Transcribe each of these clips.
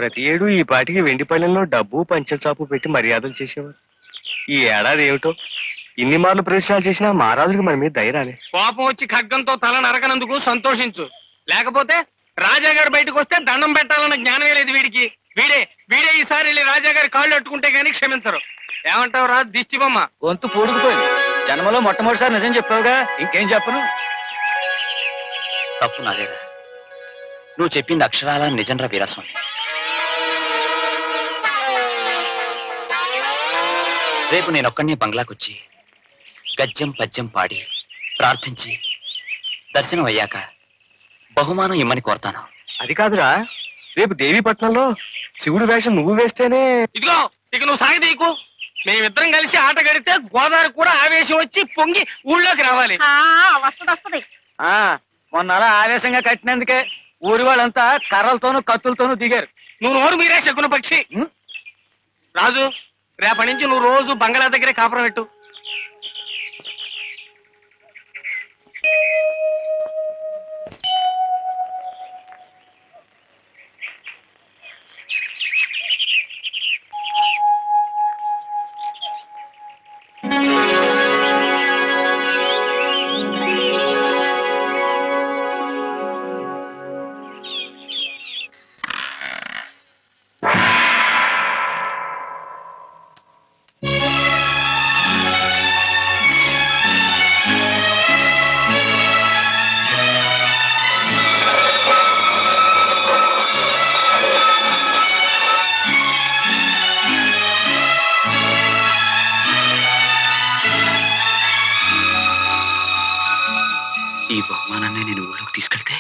ప్రతి ఏడు ఈ పాటికి వెండిపల్లెంలో డబ్బు పంచచాపు పెట్టి మర్యాదలు చేసేవారు. ఈ ఏడాది ఏమిటో ఇన్ని మార్లు ప్రదర్శనలు చేసినా మహారాజుకి మన మీద ధైర్యాలే. కోపం వచ్చి ఖడ్గంతో తల నరకనందుకు సంతోషించు. లేకపోతే రాజాగారు బయటకు వస్తే దండం పెట్టాలన్న జ్ఞానమే లేదు వీడికి. వీడే ఈసారి వెళ్ళి రాజాగారి కాళ్ళు అట్టుకుంటే గానీ క్షమించరు. ఏమంటావు రా దిష్టి బొమ్మ? గొంతు పూడుకుపోయింది. జన్మలో మొట్టమొదటిసారి నిజం చెప్పావుగా, ఇంకేం చెప్పను. తప్పు నాదేరా. నువ్వు చెప్పింది అక్షరాల నిజంరా వీరస్వామి. రేపు నేనొక్కడిని బంగ్లాకొచ్చి గద్యం పద్యం పాడి ప్రార్థించి దర్శనం అయ్యాక బహుమానం ఇమ్మని కోరతాను. అది కాదురా, రేపు దేవీపట్నంలో శివుడు వేషం నువ్వు వేస్తేనే. ఇదిగో ఇక నువ్వు సాగదీకు. మేమిద్దరం కలిసి ఆట గడితే గోదావరి కూడా ఆవేశం వచ్చి పొంగి ఊళ్ళోకి రావాలి. వస్తుంది. మొన్న అలా ఆవేశంగా కట్టినందుకే ఊరి వాళ్ళంతా కర్రలతోనూ కత్తులతోనూ దిగారు. నువ్వు నోరు మీరే శకున పక్షి. రాజు, రేపటి నుంచి నువ్వు రోజు బంగాళా దగ్గరే కాపురం పెట్టు. ఈ బహుమానాన్ని నేను ఊళ్ళోకి తీసుకెళ్తే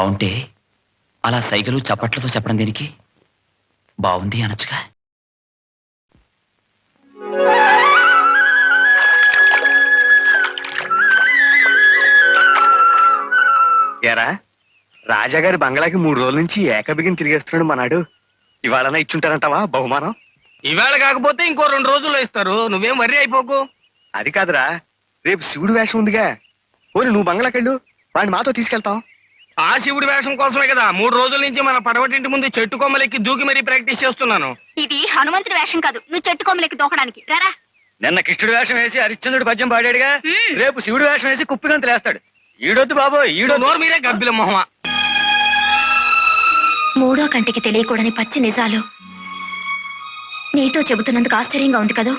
బాగుంటే అలా సైగలు చప్పట్లతో చెప్పడం దేనికి? బాగుంది అనొచ్చుగా. ఎరా రాజాగారి బంగ్లాకి 3 రోజుల నుంచి ఏకబిగిన తిరిగేస్తున్నాడు మనాడు. ఇవాళనా ఇచ్చుంటారంటావా బహుమానం? ఇవాళ కాకపోతే ఇంకో 2 రోజుల్లో ఇస్తారు. నువ్వేం వర్రీ అయిపోకు. అది కాదురా, రేపు శివుడు వేషం ఉందిగా. పోనీ నువ్వు బంగ్లాకెళ్ళు, వాడిని మాతో తీసుకెళ్తాం. ఆ శివుడి వేషం కోసమే కదా 3 రోజుల నుంచి మన పడవటింటి ముందు చెట్టు కొమ్మలెక్కి దూకి మరీ ప్రాక్టీస్ చేస్తున్నాను. ఇది హనుమంతుడి వేషం కాదు, నువ్వు చెట్టు కొమ్మలెక్కి దూకడానికి రారా. నిన్న కృష్ణుడి వేషం వేసి హరిశ్చంద్రుడు పద్యం పాడాడుగా, మ్మ్. రేపు శివుడు వేషం వేసి కుప్పిగంతులు వేస్తాడు. ఈడొద్దు బాబు, ఈడో నోరు మీరే గబ్బిల మొహమా. మూడో కంటికి తెలియకూడని పచ్చి నిజాలు నీతో చెబుతున్నందుకు ఆశ్చర్యంగా ఉంది కదూ.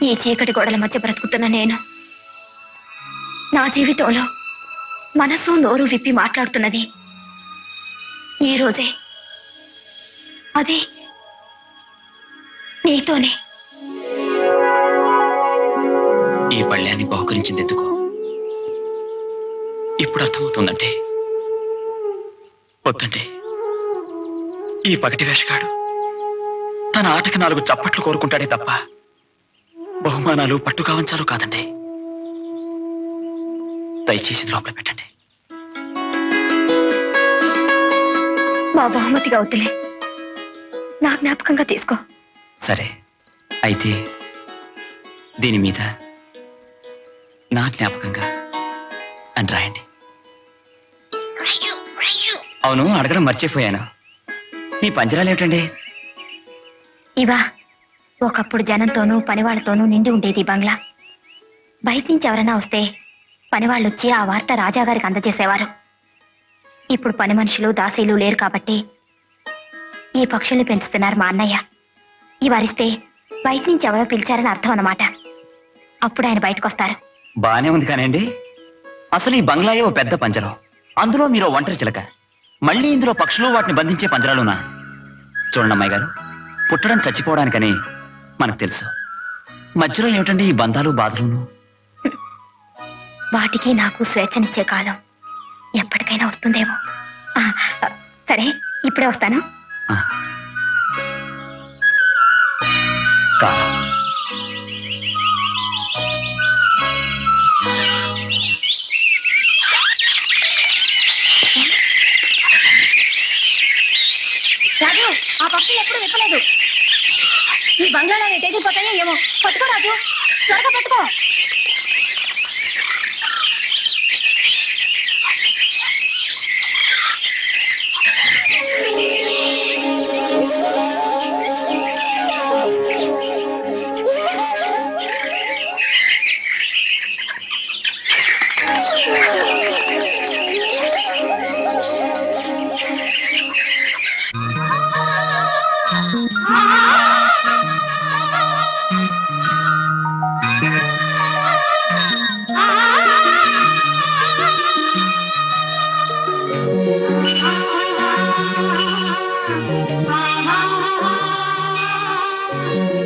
ఈ చీకటి గోడల మధ్య బ్రతుకుతున్న నేను నా జీవితంలో మనసు నోరు విప్పి మాట్లాడుతున్నది ఈ రోజే. అది నీతోనే. ఈ పళ్ళ్యాన్ని బహుకరించింది ఎందుకు ఇప్పుడు అర్థమవుతుందంటే, వద్దంటే ఈ పగటి వేషగాడు తన ఆటకి 4 చప్పట్లు కోరుకుంటాడే తప్ప బహుమానాలు పట్టుకావంచాలు కాదండి. దయచేసి లోపల పెట్టండి. మా బహుమతిగా వద్దులే, నా జ్ఞాపకంగా తీసుకో. సరే, అయితే దీని మీద నా జ్ఞాపకంగా అని రాయండి. అవును, అడగడం మర్చిపోయాను. మీ పంజరాలు ఏమిటండి? ఇవా ఒకప్పుడు జనంతోనూ పనివాళ్లతోనూ నిండి ఉండేది ఈ బంగ్లా. బయట నుంచి ఎవరైనా వస్తే పనివాళ్ళు వచ్చి ఆ వార్త రాజాగారికి అందజేసేవారు. ఇప్పుడు పని మనుషులు దాసీలు లేరు కాబట్టి ఈ పక్షుల్ని పెంచుతున్నారు మా అన్నయ్య. ఇవరిస్తే బయట నుంచి ఎవరో పిలిచారని అర్థం అన్నమాట. అప్పుడు ఆయన బయటకొస్తారు. బానే ఉంది కానండి, అసలు ఈ బంగ్లాయే ఓ పెద్ద పంజరం, అందులో మీరు ఒంటరి చిలక, మళ్ళీ ఇందులో పక్షులు వాటిని బంధించే పంజరాలునా? చూడండి అమ్మాయి గారు, పుట్టడం చచ్చిపోవడానికని మనకు తెలుసు. మధ్యలో ఏమిటండి ఈ బంధాలు బాధలును? వాటికి నాకు స్వేచ్ఛనిచ్చే కాలం ఎప్పటికైనా వస్తుందేమో. ఆ, సరే, ఇప్పుడే వస్తాను. ఆ. కాలం రాజు, ఆ పక్షులు ఎప్పుడు విప్పలేదు. ఈ బంగ్లాలో ఎటెగిపోతాయో ఏమో. పట్టుకో రాజు, త్వరగా పట్టుకో.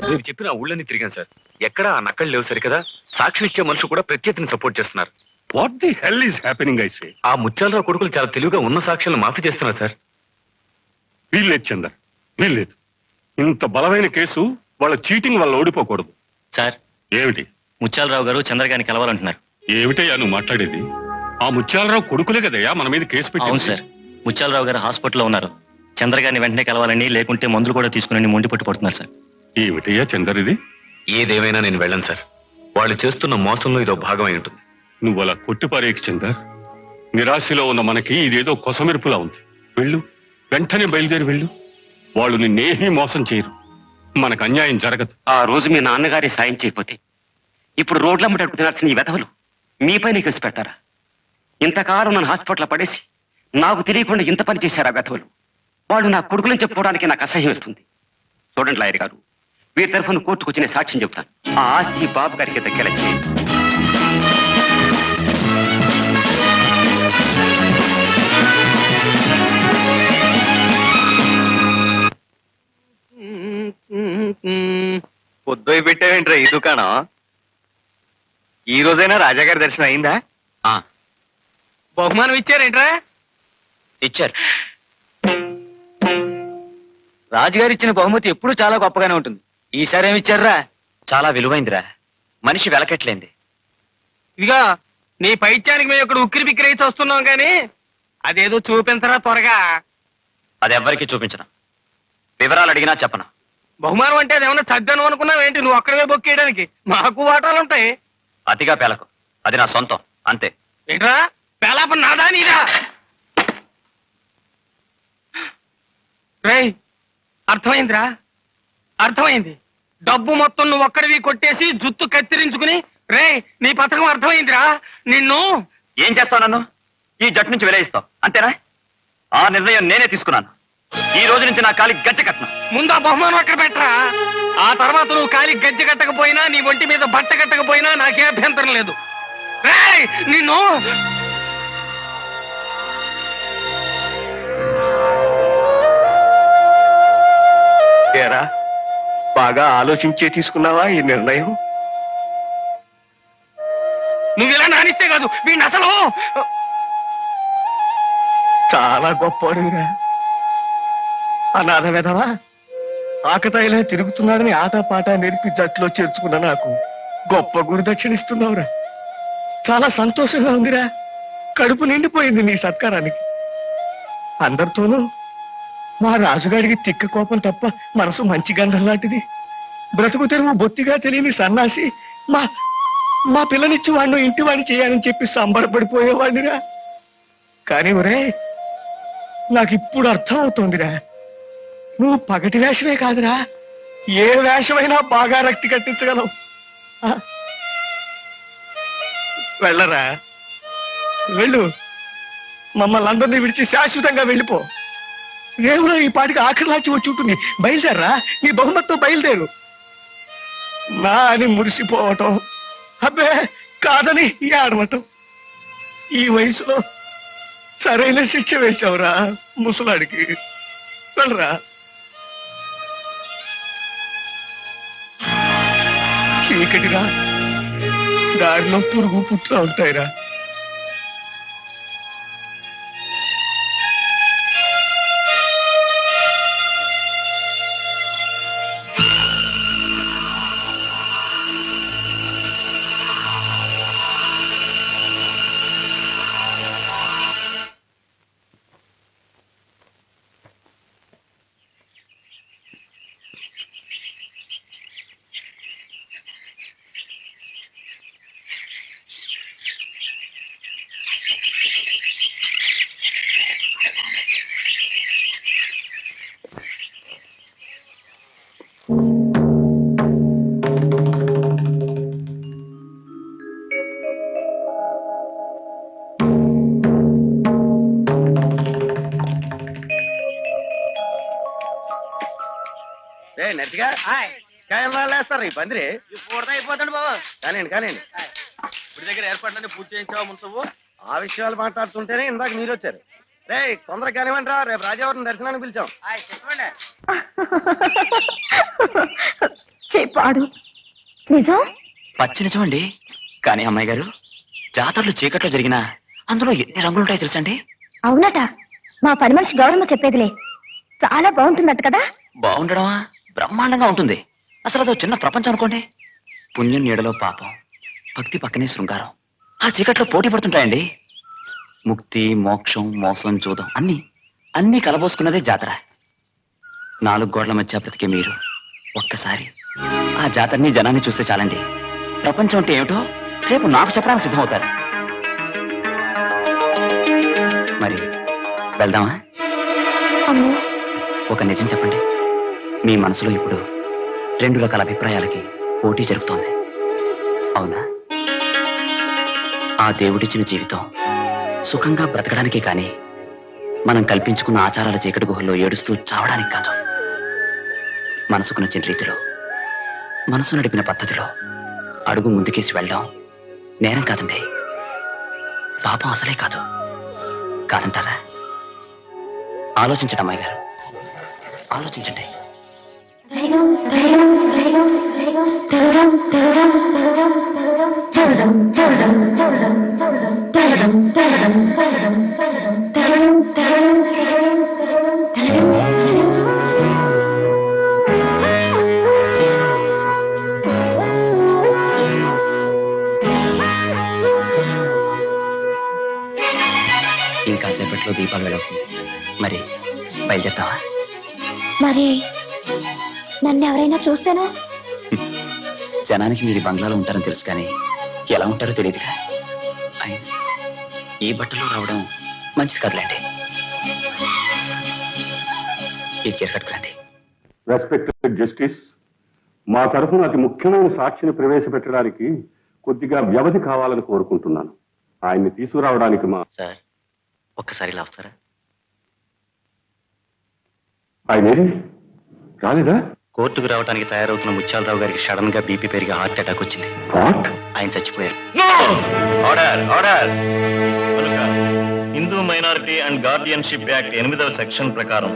మీరు చెప్పిన ఊళ్ళని తిరిగాను సార్. ఎక్కడ ఆ నక్కలు లేవు సరికదా. సాక్షి ఇచ్చే మనుషులు కూడా ప్రత్యర్థిని సపోర్ట్ చేస్తున్నారు. What the hell is happening I say? ఆ ముత్యాలరావు కొడుకులు చాలా తెలివిగా ఉన్న సాక్ష్యాలను మాఫీ చేస్తున్నారు సార్. వీల్లేదు చందర్, వీల్లేదు. ఇంత బలమైన కేసు వాళ్ళ చీటింగ్ వల్ల ఓడిపోకూడదు. సార్, ఏమిటి? ముత్యాలరావు గారు చంద్రగారిని కలవాలంటున్నారు. ఏమిటయ్యా నువ్వు మాట్లాడేది? ఆ ముత్యాలరావు కొడుకులే కదయ్యా మన మీద కేసు అవును పెట్టి. సార్, ముత్యాలరావు గారు హాస్పిటల్లో ఉన్నారు. చంద్రగారిని వెంటనే కలవాలని, లేకుంటే మందులు కూడా తీసుకుని మొండి పట్టు పడుతున్నారు సార్. ఏమిటయ్యా చందర్ ఇది? ఏదేమైనా నేను వెళ్ళను సార్. వాళ్ళు చేస్తున్న మోసంలో ఇదో భాగమై ఉంటుంది. నువ్వు అలా కొట్టిపారేకి చందర్. నిరాశలో ఉన్న మనకి ఇదేదో కొసమెరుపులా ఉంది. వెళ్ళు, వెంటనే బయలుదేరి వెళ్ళు. వాళ్ళు నిన్నేమీ మోసం చేయరు. మనకు అన్యాయం జరగదు. ఆ రోజు మీ నాన్నగారి సాయం చేయకపోతే ఇప్పుడు రోడ్లమ్మట తినాల్సిన ఈ వెధవలు మీపైన కేసు పెట్టారా? ఇంతకాలం నన్ను హాస్పిటల్లో పడేసి నాకు తెలియకుండా ఇంత పని చేశారా వెధవలు? వాళ్ళు నా కొడుకులను చెప్పుకోవడానికి నాకు అసహ్యం వేస్తుంది. చూడండి లాయర్ గారు, వీరి తరఫున కోర్టుకు వచ్చి నేను సాక్ష్యం చెబుతాను. ఆ ఆస్తి బాబు గారికి దక్కేలా చేయండి. పొద్దు పెట్టావేంట్రా ఈ దుకాణం? ఈ రోజైనా రాజాగారి దర్శనం అయిందా? బహుమానం ఇచ్చారేంట్రా? ఇచ్చారు. రాజుగారు ఇచ్చిన బహుమతి ఎప్పుడూ చాలా గొప్పగానే ఉంటుంది. ఈసారి ఏమి ఇచ్చారా? చాలా విలువైందిరా, మనిషి వెలకెట్లేంది. ఇదిగా నీ పైత్యానికి మేము ఇక్కడ ఉక్కిరి బిక్కిరి అయితే వస్తున్నాం కానీ అదేదో చూపించరా త్వరగా. అది ఎవ్వరికీ చూపించను, వివరాలు అడిగినా చెప్పను. బహుమానం అంటే అదేమన్నా చద్దను అనుకున్నావేంటి? నువ్వు అక్కడే బొక్కేయడానికి మాకు వాటాలుంటాయి. అతిగా పేలకు, అది నా సొంతం అంతే. ఏంట్రా పేలాప నాదా నీదా? రేయ్ అర్థమైందిరా, అర్థమైంది. డబ్బు మొత్తం నువ్వు ఒక్కడివి కొట్టేసి జుత్తు కత్తిరించుకుని రేయ్ నీ పథకం అర్థమైందిరా. నిన్ను ఏం చేస్తావు? నన్ను ఈ జట్టు నుంచి విలయిస్తావు అంతేనా? ఆ నిర్ణయం నేనే తీసుకున్నాను. ఈ రోజు నుంచి నా కాలికి గజ్జె కట్టను. ముందు ఆ బహుమానం అక్కడ పెట్టరా. ఆ తర్వాత నువ్వు కాలికి గజ్జె కట్టకపోయినా నీ ఒంటి మీద బట్ట కట్టకపోయినా నాకే అభ్యంతరం లేదు. రేయ్ నిన్ను ఏరా బాగా ఆలోచించే తీసుకున్నావా ఈ నిర్ణయం? నువ్వు ఇలా నానిస్తే కాదు వీడిని అసలు. చాలా గొప్పవాడురా. అనాథ వెధవా ఆకతాయిలా తిరుగుతున్నాడని ఆటపాట నేర్పి జట్లో చేర్చుకున్న నాకు గొప్ప గురుదక్షిణ ఇస్తున్నావురా. చాలా సంతోషంగా ఉందిరా. కడుపు నిండిపోయింది నీ సత్కారానికి. అందరితోనూ మా రాజుగాడికి తిక్క కోపం తప్ప మనసు మంచి గంధం లాంటిది. బ్రతుకు తెరువు బొత్తిగా తెలియని సన్నాసి మా మా పిల్లనిచ్చి వాడిని ఇంటి వాడిని చేయాలని చెప్పి సంబరపడిపోయేవాడినిరా. కానీ ఒరే నాకు ఇప్పుడు అర్థం అవుతోందిరా, నువ్వు పగటి వేషమే కాదురా, ఏ వేషమైనా బాగా రక్తి కట్టించగలవు. ఆ? వెళ్ళరా, వెళ్ళు. మమ్మల్ని అందరినీ విడిచి శాశ్వతంగా వెళ్ళిపో. రేవులో ఈ పాటికి ఆఖరిలాచి వచ్చి ఉంటుంది. బయలుదేరరా, నీ బహుమతితో బయలుదేరు. నా అని మురిసిపోవటం, అబ్బే కాదని ఆడవటం. ఈ వయసులో సరైన శిక్ష వేశావురా ముసలాడికి. వెళ్ళరా. చీకటిరా, దారిలో పురుగు పుట్లా ఉంటాయిరా. నచ్చిగా వేస్తారు ఈ పందిరి అయిపోతాడు బాబు. కానివ్వండి కానివ్వండి. ఇప్పుడు దగ్గర ఏర్పాట్లన్నీ పూర్తి చేయించావా మున్సబు? ఆ విషయాలు మాట్లాడుతుంటేనే ఇందాక మీరు వచ్చారు. రే తొందరగా కానివ్వండి రా, రేపు రాజావారిని దర్శనానికి పిలిచాం. చెప్పాడు నిజం? పచ్చి నిజం అండి. కానీ అమ్మాయి గారు, జాతరలు చీకట్లో జరిగినా అందులో ఎన్ని రంగులుంటాయి తెలుసండి? అవునట, మా పని మనిషి గౌరమ్మ చెప్పేదిలే. చాలా బాగుంటుందట కదా? బాగుండడమా, బ్రహ్మాండంగా ఉంటుంది. అసలు అదో చిన్న ప్రపంచం అనుకోండి. పుణ్యం నీడలో పాపం, భక్తి పక్కనే శృంగారం. ఆ చీకట్లో పోటీ పడుతుంటాయండి. ముక్తి, మోక్షం, మోసం, జూదం అన్నీ కలబోసుకున్నదే జాతర. 4 గోడల మధ్య బ్రతికే మీరు ఒక్కసారి ఆ జాతరని జనాన్ని చూస్తే చాలండి. ప్రపంచం అంటే ఏమిటో రేపు నాకు చెప్పడానికి సిద్ధమవుతారు. మరి వెళ్దామా? ఒక నిజం చెప్పండి, మీ మనసులో ఇప్పుడు 2 రకాల అభిప్రాయాలకి పోటీ జరుగుతోంది, అవునా? ఆ దేవుడిచ్చిన జీవితం సుఖంగా బ్రతకడానికే కానీ మనం కల్పించుకున్న ఆచారాల చీకటి గుహల్లో ఏడుస్తూ చావడానికి కాదు. మనసుకు నచ్చిన రీతిలో, మనసు నడిపిన పద్ధతిలో అడుగు ముందుకేసి వెళ్ళడం నేరం కాదండి, పాపం అసలే కాదు. కాదంటారా? ఆలోచించండి అమ్మాయి గారు, ఆలోచించండి. ధైర్యం ధైర్యం ధైర్యం ధైర్యం ధైర్యం ధైర్యం ధైర్యం ఇంకాసేపట్లో దీపాలు వెలుగుతుంది. మరి బయలుదేరుతావా? మరి నన్ను ఎవరైనా చూస్తేనో? జనానికి మీరు ఈ బంగ్లాలో ఉంటారని తెలుసు, కానీ ఎలా ఉంటారో తెలియదుగా. ఈ బట్టలో రావడం మంచిది కదలండి. ఈ చీర కట్టుకురండి. రెస్పెక్టెడ్ జస్టిస్, మా తరఫున అతి ముఖ్యమైన సాక్షిని ప్రవేశపెట్టడానికి కొద్దిగా వ్యవధి కావాలని కోరుకుంటున్నాను. ఆయన్ని తీసుకురావడానికి సార్, ఒక్కసారి ఇలా వస్తారా? ఆయన రాలేదా? కోర్టుకు రావడానికి తయారవుతున్న ముత్యాలరావు గారికి సడన్ గా బీపీ పెరిగి హార్ట్ అటాక్ వచ్చింది. ఆయన చచ్చిపోయారు. Order order. కనుక Hindu minority and guardianship act 8వ సెక్షన్ ప్రకారం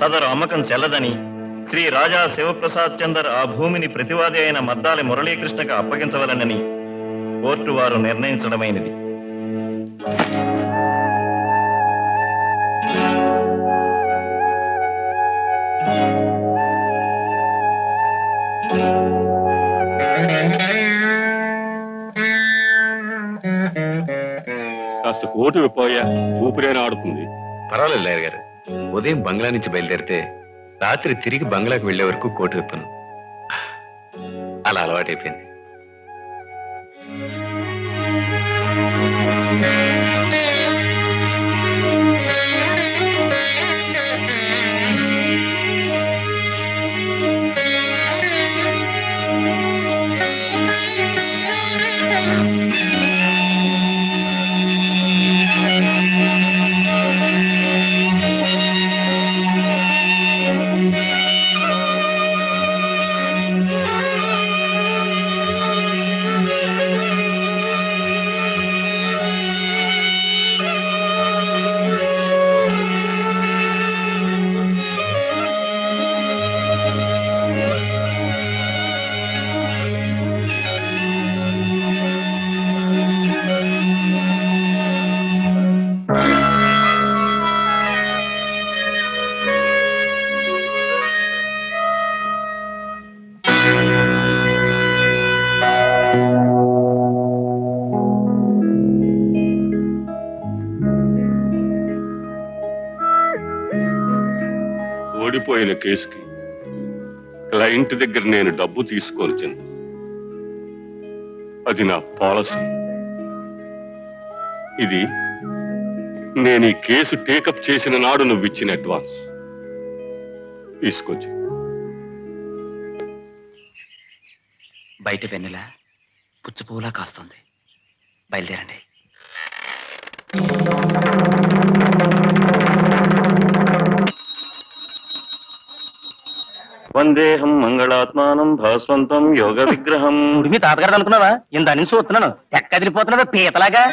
సదరు అమ్మకం చెల్లదని శ్రీ రాజా శివప్రసాద్ చందర్ ఆ భూమిని ప్రతివాది అయిన మద్దాలి మురళీకృష్ణకు అప్పగించవలనని కోర్టు వారు నిర్ణయించడమైనది. కాస్త కోటు విప్పోయా, ఊపిరేనా ఆడుతుంది. పర్వాలేదు లాయర్ గారు, ఉదయం బంగ్లా నుంచి బయలుదేరితే రాత్రి తిరిగి బంగ్లాకు వెళ్లే వరకు కోటు విప్పను. అలా అలవాటైపోయింది. ఓడిపోయిన కేసుకి క్లయింట్ దగ్గర నేను డబ్బు తీసుకోను చంద్ర. అది నా పాలసీ. ఇది నేను ఈ కేసు టేకప్ చేసిన నాడు నువ్వు ఇచ్చిన అడ్వాన్స్. తీసుకోవచ్చు. బయట వెన్నెల పుచ్చపువ్వులా కాస్తుంది. బయలుదేరండి. వందేహం మంగళాత్మానం భాస్వంతం యోగ విగ్రహం. మీ తాతగారు అనుకున్నావా? ఇంత నుంచి చూస్తున్నాను, ఎక్కదిరిపోతున్నాడు పీతలాగా.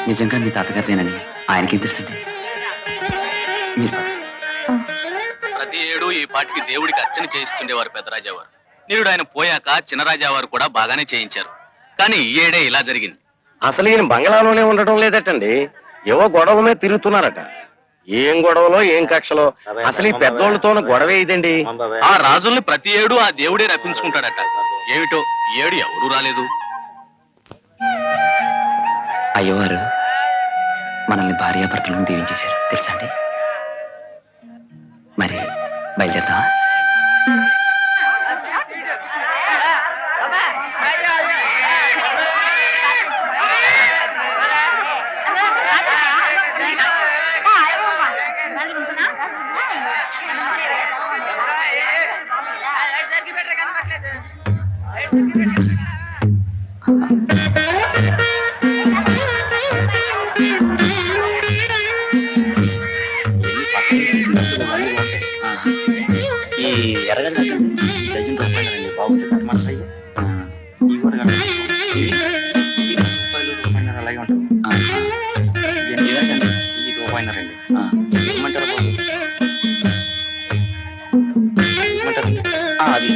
నిజంగా మీ తాతగారిదేనని ఆయనకేం తెలుసండి? ప్రతి ఏడు ఈ పాటికి దేవుడికి అర్చన చేయిస్తుండేవారు పెద్దరాజావారు. నేడు ఆయన పోయాక చిన్నరాజావారు కూడా బాగానే చేయించారు. కానీ ఈ ఏడే ఇలా జరిగింది. అసలు ఈయన బంగ్లాలోనే ఉండటం లేదటండి, ఏవో గొడవ మీద తిరుగుతున్నారట. ఏం గొడవలో ఏం కక్షలో, అసలు ఈ పెద్దోళ్ళతోనూ గొడవే ఇదండి. ఆ రాజుల్ని ప్రతి ఏడు ఆ దేవుడే రప్పించుకుంటాడట. ఏమిటో ఈ ఏడు ఎవరూ రాలేదు. అయ్యవారు మనల్ని భార్యాభర్తలను దీవించేశారు తెలుసా అండి? మరి బయలుదేరుతావా? ఈ ఎర్రగడ్డ డజన్ రూపాయలండి, బాగుంటుంది టమాటా ఈ కూడా రూపాయలు అలాగే ఉంటుంది. ఈ రూపాయలండి ఏమంటారు? అది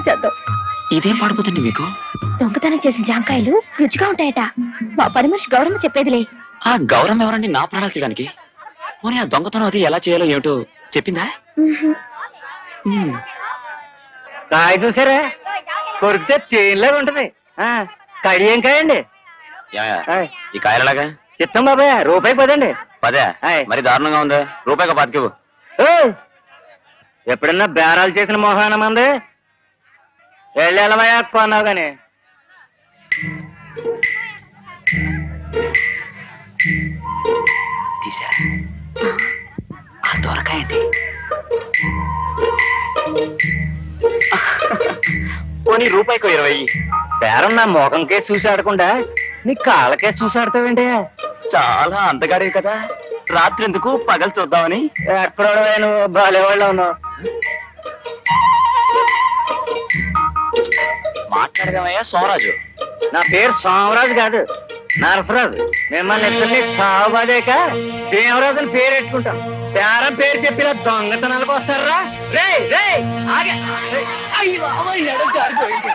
చేద్దాం. ఇదేం పాడిపోతుంది మీకు? దొంగతనం చేసిన జాంకాయలు రుచిగా ఉంటాయట. మా పని మనిషి గౌరమ్మ చెప్పేదిలే. ఆ గౌరవం ఎవరండి నా ప్రాణాలు తీయడానికి? పోనీ ఆ దొంగతనం అది ఎలా చేయాలో ఏమిటో చెప్పిందా? కాయ చూసారా, కొరికితే తేలిలాగా ఉంటది. కడి ఏం కాయండి? ఈ కాయలలాగా చెప్తాం బాబాయ్, రూపాయి పదండి. 10 మరి దారుణంగా ఉందా? రూపాయిగా 5 ఎప్పుడన్నా బేరాలు చేసిన మొహాన మంది వెళ్ళేళ్ళవయ్యా కొన్నావు గాని. తీసా ఆ దొరకాయండి. పోనీ రూపాయికో 20. బేరం నా మొఖంకే చూసి ఆడకుండా నీ కాళ్ళకే చూసి ఆడతావేంటి? చాలా అందగాడే కదా, రాత్రి ఎందుకు పగలు చూద్దామని. ఎక్కడో నువ్వు బాలేవాళ్ళు ఉన్నావు. మాట్లాడదామయ్యా సోమరాజు. నా పేరు సోమరాజు కాదు, నరసరాజు. మిమ్మల్ని ఇద్దరిని సాగుబాదేక దేవరాజు అని పేరు పెట్టుకుంటాం. బేరం పేరు చెప్పిన దొంగతనాలకు వస్తారా? రే రే ఆగే. అయ్యో, జారిపోయింది.